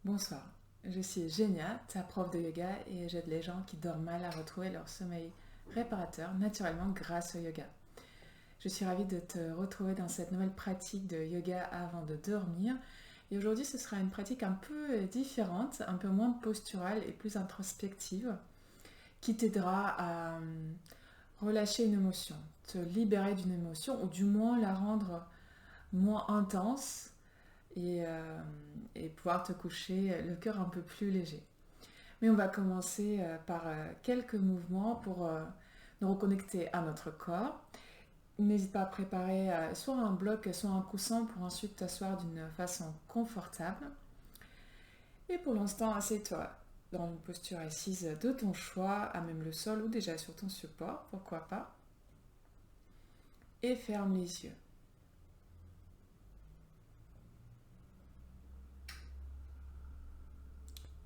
Bonsoir, je suis Genia, ta prof de yoga et j'aide les gens qui dorment mal à retrouver leur sommeil réparateur naturellement grâce au yoga. Je suis ravie de te retrouver dans cette nouvelle pratique de yoga avant de dormir. Et aujourd'hui, ce sera une pratique un peu différente, un peu moins posturale et plus introspective, qui t'aidera à relâcher une émotion, te libérer d'une émotion ou du moins la rendre moins intense et pouvoir te coucher le cœur un peu plus léger. Mais on va commencer par quelques mouvements pour nous reconnecter à notre corps. N'hésite pas à préparer soit un bloc, soit un coussin pour ensuite t'asseoir d'une façon confortable. Et pour l'instant, assieds-toi dans une posture assise de ton choix, à même le sol ou déjà sur ton support, pourquoi pas. Et ferme les yeux.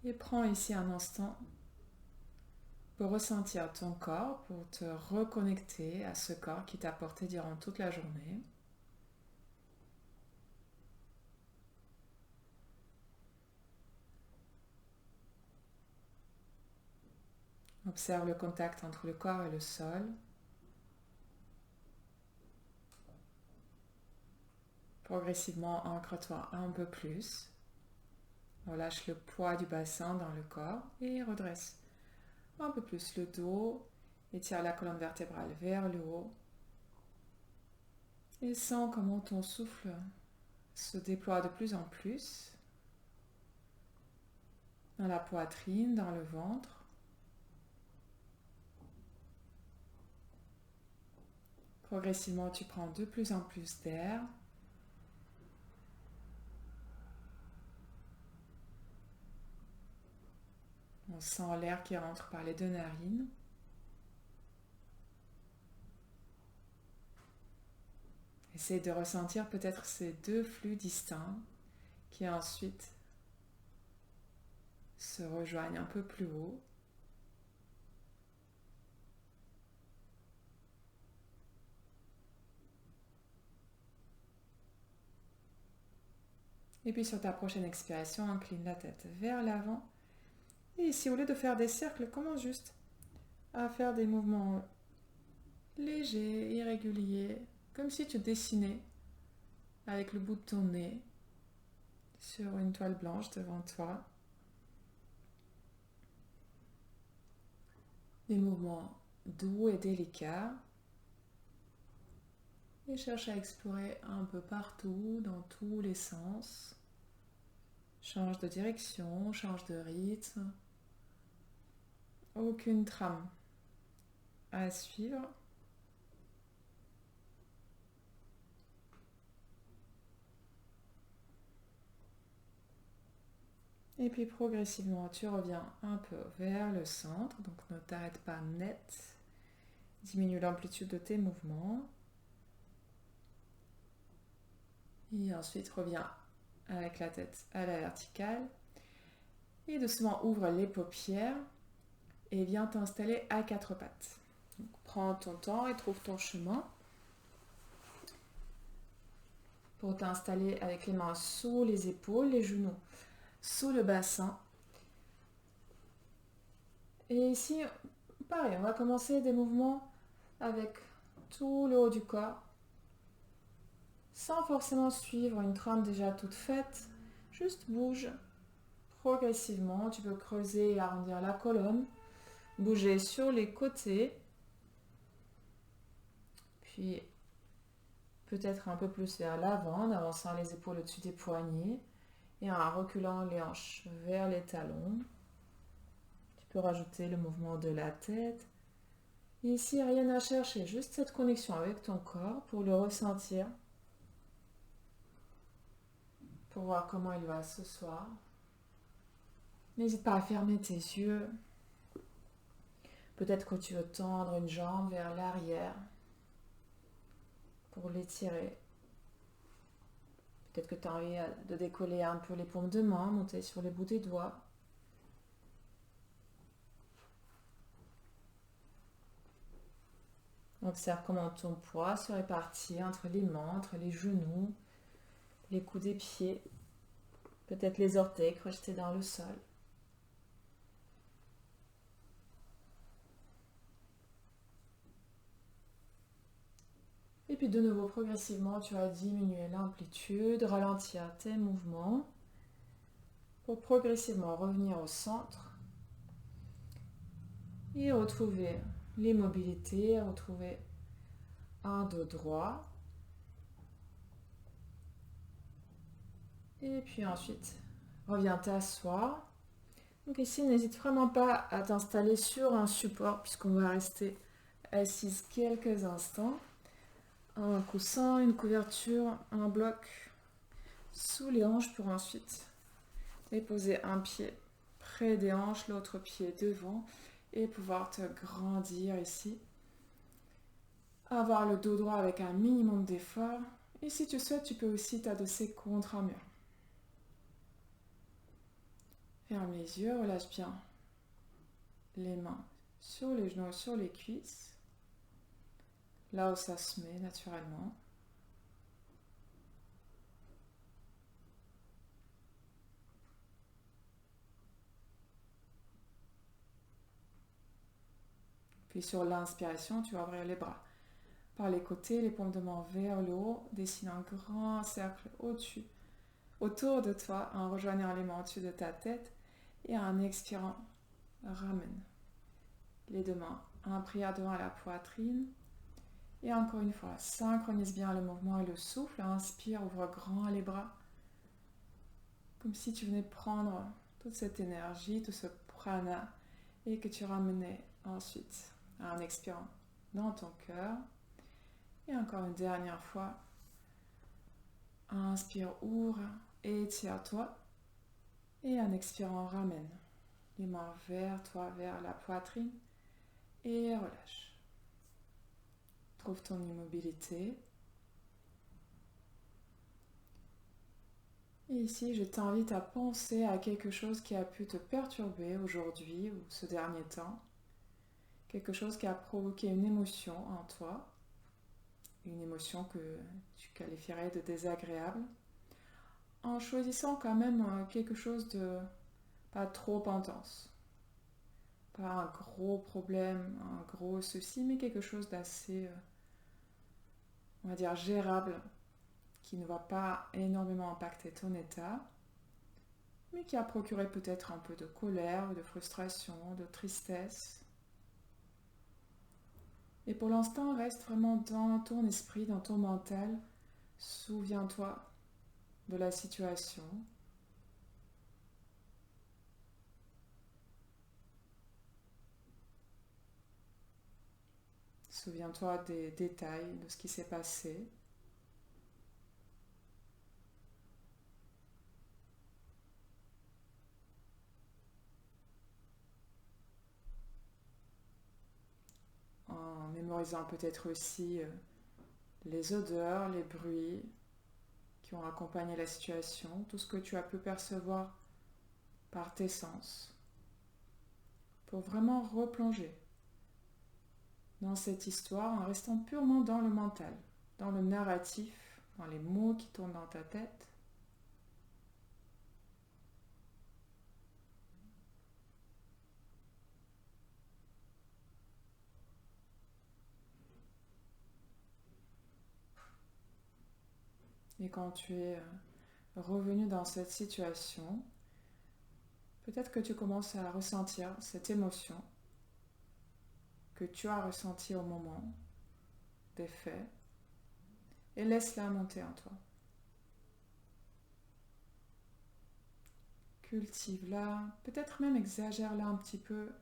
Et prends ici un instant pour ressentir ton corps, pour te reconnecter à ce corps qui t'a porté durant toute la journée. Observe le contact entre le corps et le sol. Progressivement, ancre-toi un peu plus. Relâche le poids du bassin dans le corps et redresse un peu plus le dos. Étire la colonne vertébrale vers le haut. Et sens comment ton souffle se déploie de plus en plus dans la poitrine, dans le ventre. Progressivement, tu prends de plus en plus d'air. On sent l'air qui rentre par les deux narines. Essaye de ressentir peut-être ces deux flux distincts qui ensuite se rejoignent un peu plus haut. Et puis sur ta prochaine expiration, incline la tête vers l'avant. Et ici, au lieu de faire des cercles, commence juste à faire des mouvements légers, irréguliers, comme si tu dessinais avec le bout de ton nez sur une toile blanche devant toi. Des mouvements doux et délicats. Et cherche à explorer un peu partout, dans tous les sens. Change de direction, change de rythme. Aucune trame à suivre. Et puis progressivement, tu reviens un peu vers le centre. Donc ne t'arrête pas net. Diminue l'amplitude de tes mouvements. Et ensuite, reviens avec la tête à la verticale. Et doucement, ouvre les paupières et viens t'installer à quatre pattes. Donc, prends ton temps et trouve ton chemin pour t'installer avec les mains sous les épaules, les genoux sous le bassin. Et ici, pareil, on va commencer des mouvements avec tout le haut du corps, sans forcément suivre une trame déjà toute faite. Juste bouge progressivement. Tu peux creuser et arrondir la colonne, bouger sur les côtés, puis peut-être un peu plus vers l'avant en avançant les épaules au-dessus des poignets et en reculant les hanches vers les talons. Tu peux rajouter le mouvement de la tête. Et ici, rien à chercher, juste cette connexion avec ton corps pour le ressentir, pour voir comment il va ce soir. N'hésite pas à fermer tes yeux. Peut-être que tu veux tendre une jambe vers l'arrière pour l'étirer. Peut-être que tu as envie de décoller un peu les paumes de main, monter sur les bouts des doigts. Observe comment ton poids se répartit entre les mains, entre les genoux, les coudes des pieds. Peut-être les orteils crochetés dans le sol. Et puis de nouveau, progressivement, tu vas diminuer l'amplitude, ralentir tes mouvements pour progressivement revenir au centre et retrouver l'immobilité, retrouver un dos droit. Et puis ensuite, reviens t'asseoir. Donc ici, n'hésite vraiment pas à t'installer sur un support puisqu'on va rester assise quelques instants. Un coussin, une couverture, un bloc sous les hanches pour ensuite déposer un pied près des hanches, l'autre pied devant et pouvoir te grandir ici. Avoir le dos droit avec un minimum d'effort. Et si tu souhaites, tu peux aussi t'adosser contre un mur. Ferme les yeux, relâche bien les mains sur les genoux, sur les cuisses, là où ça se met naturellement. Puis sur l'inspiration, tu vas ouvrir les bras par les côtés, les paumes de main vers le haut, dessine un grand cercle au-dessus, autour de toi, en rejoignant les mains au-dessus de ta tête et en expirant, ramène les deux mains en prière devant la poitrine. Et encore une fois, synchronise bien le mouvement et le souffle. Inspire, ouvre grand les bras. Comme si tu venais prendre toute cette énergie, tout ce prana et que tu ramenais ensuite en expirant dans ton cœur. Et encore une dernière fois. Inspire, ouvre et étire-toi. Et en expirant, ramène les mains vers toi, vers la poitrine et relâche. Trouve ton immobilité. Et ici, je t'invite à penser à quelque chose qui a pu te perturber aujourd'hui ou ce dernier temps. Quelque chose qui a provoqué une émotion en toi. Une émotion que tu qualifierais de désagréable. En choisissant quand même quelque chose de pas trop intense. Pas un gros problème, un gros souci, mais quelque chose d'assez, on va dire, gérable, qui ne va pas énormément impacter ton état, mais qui a procuré peut-être un peu de colère, de frustration, de tristesse. Et pour l'instant, reste vraiment dans ton esprit, dans ton mental. Souviens-toi de la situation. Souviens-toi des détails de ce qui s'est passé. En mémorisant peut-être aussi les odeurs, les bruits qui ont accompagné la situation, tout ce que tu as pu percevoir par tes sens, pour vraiment replonger dans cette histoire en restant purement dans le mental, dans le narratif, dans les mots qui tournent dans ta tête. Et quand tu es revenu dans cette situation, peut-être que tu commences à ressentir cette émotion que tu as ressentie au moment des faits et laisse-la monter en toi. Cultive-la, peut-être même exagère-la un petit peu.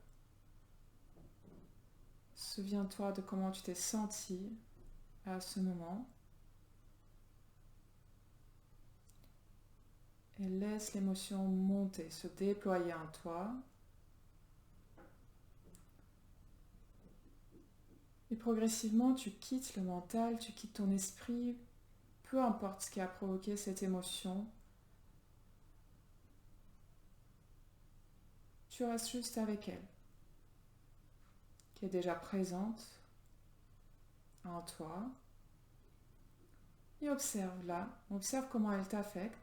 Souviens-toi de comment tu t'es senti à ce moment. Et laisse l'émotion monter, se déployer en toi. Et progressivement, tu quittes le mental, tu quittes ton esprit, peu importe ce qui a provoqué cette émotion. Tu restes juste avec elle, qui est déjà présente en toi. Et observe-la, observe comment elle t'affecte.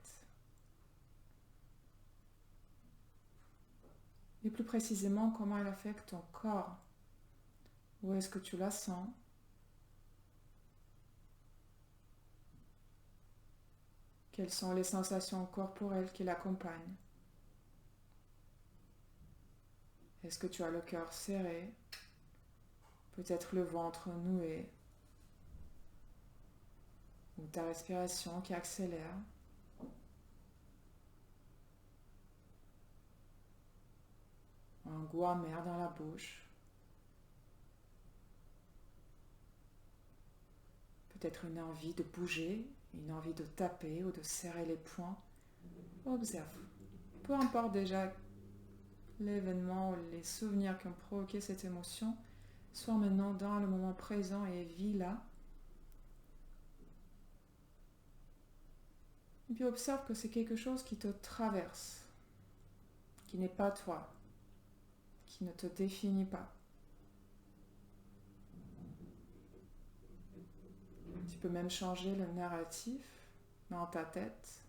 Et plus précisément, comment elle affecte ton corps. Où est-ce que tu la sens? Quelles sont les sensations corporelles qui l'accompagnent? Est-ce que tu as le cœur serré? Peut-être le ventre noué? Ou ta respiration qui accélère? Un goût amer dans la bouche? Peut-être une envie de bouger, une envie de taper ou de serrer les poings. Observe. Peu importe déjà l'événement ou les souvenirs qui ont provoqué cette émotion, sois maintenant dans le moment présent et vis-la. Et puis observe que c'est quelque chose qui te traverse, qui n'est pas toi, qui ne te définit pas. Tu peux même changer le narratif dans ta tête.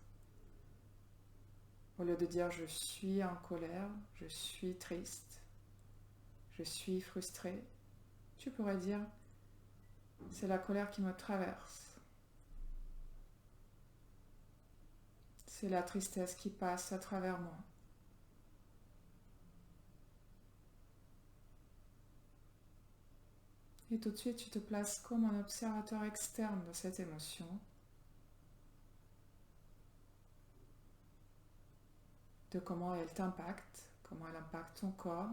Au lieu de dire je suis en colère, je suis triste, je suis frustré, tu pourrais dire c'est la colère qui me traverse. C'est la tristesse qui passe à travers moi. Et tout de suite, tu te places comme un observateur externe de cette émotion. De comment elle t'impacte, comment elle impacte ton corps.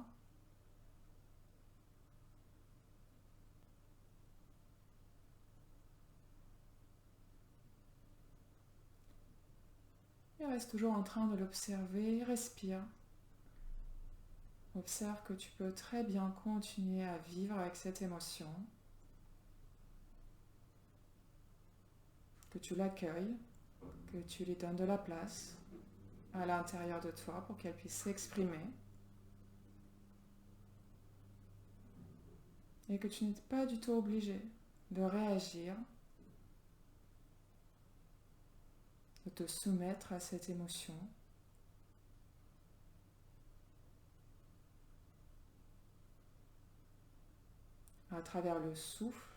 Et reste toujours en train de l'observer, respire. Observe que tu peux très bien continuer à vivre avec cette émotion, que tu l'accueilles, que tu lui donnes de la place à l'intérieur de toi pour qu'elle puisse s'exprimer et que tu n'es pas du tout obligé de réagir, de te soumettre à cette émotion. À travers le souffle,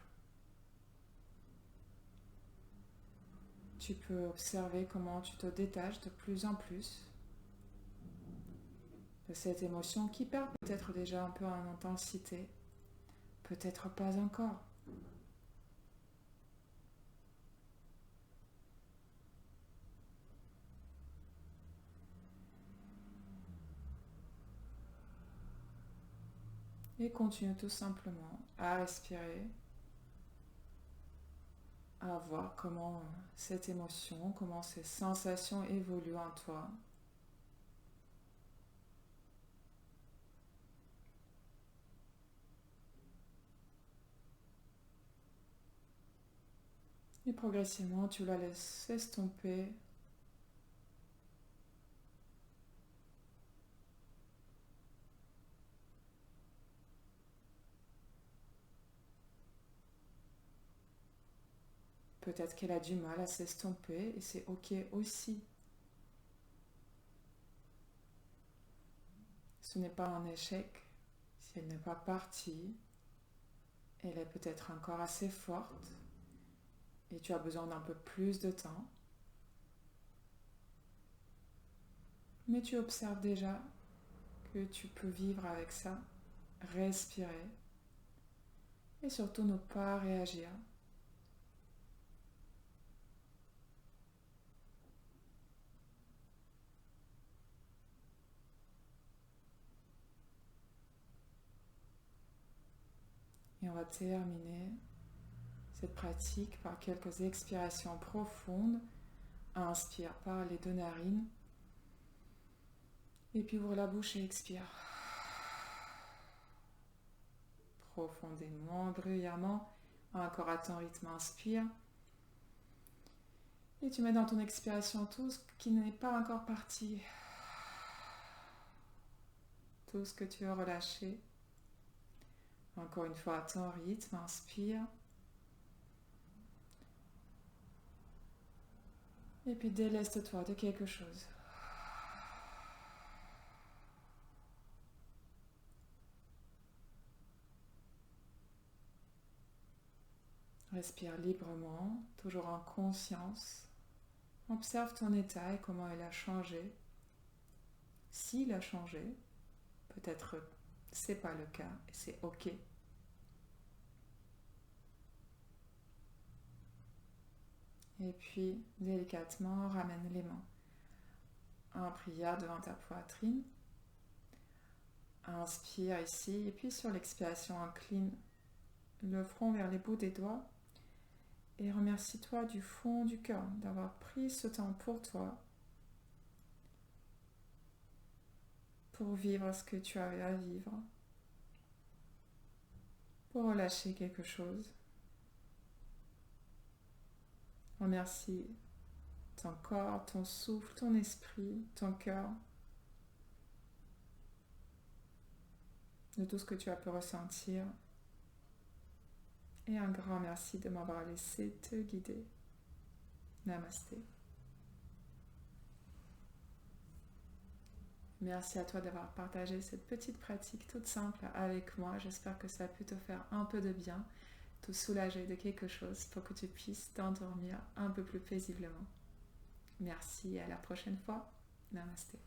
tu peux observer comment tu te détaches de plus en plus de cette émotion qui perd peut-être déjà un peu en intensité, peut-être pas encore. Et continue tout simplement à respirer, à voir comment cette émotion, comment ces sensations évoluent en toi. Et progressivement, tu la laisses s'estomper. Peut-être qu'elle a du mal à s'estomper et c'est ok aussi. Ce n'est pas un échec si elle n'est pas partie. Elle est peut-être encore assez forte et tu as besoin d'un peu plus de temps. Mais tu observes déjà que tu peux vivre avec ça, respirer et surtout ne pas réagir. Et on va terminer cette pratique par quelques expirations profondes. Inspire par les deux narines. Et puis ouvre la bouche et expire. Profondément, bruyamment, encore à ton rythme, inspire. Et tu mets dans ton expiration tout ce qui n'est pas encore parti. Tout ce que tu as relâché. Encore une fois à ton rythme, inspire. Et puis déleste-toi de quelque chose. Respire librement, toujours en conscience. Observe ton état et comment il a changé. S'il a changé, peut-être c'est pas le cas et c'est ok. Et puis, délicatement, ramène les mains en prière devant ta poitrine. Inspire ici et puis sur l'expiration, incline le front vers les bouts des doigts et remercie-toi du fond du cœur d'avoir pris ce temps pour toi, pour vivre ce que tu avais à vivre, pour relâcher quelque chose. Remercie ton corps, ton souffle, ton esprit, ton cœur, de tout ce que tu as pu ressentir. Et un grand merci de m'avoir laissé te guider. Namasté. Merci à toi d'avoir partagé cette petite pratique toute simple avec moi. J'espère que ça a pu te faire un peu de bien, te soulager de quelque chose pour que tu puisses t'endormir un peu plus paisiblement. Merci et à la prochaine fois. Namasté.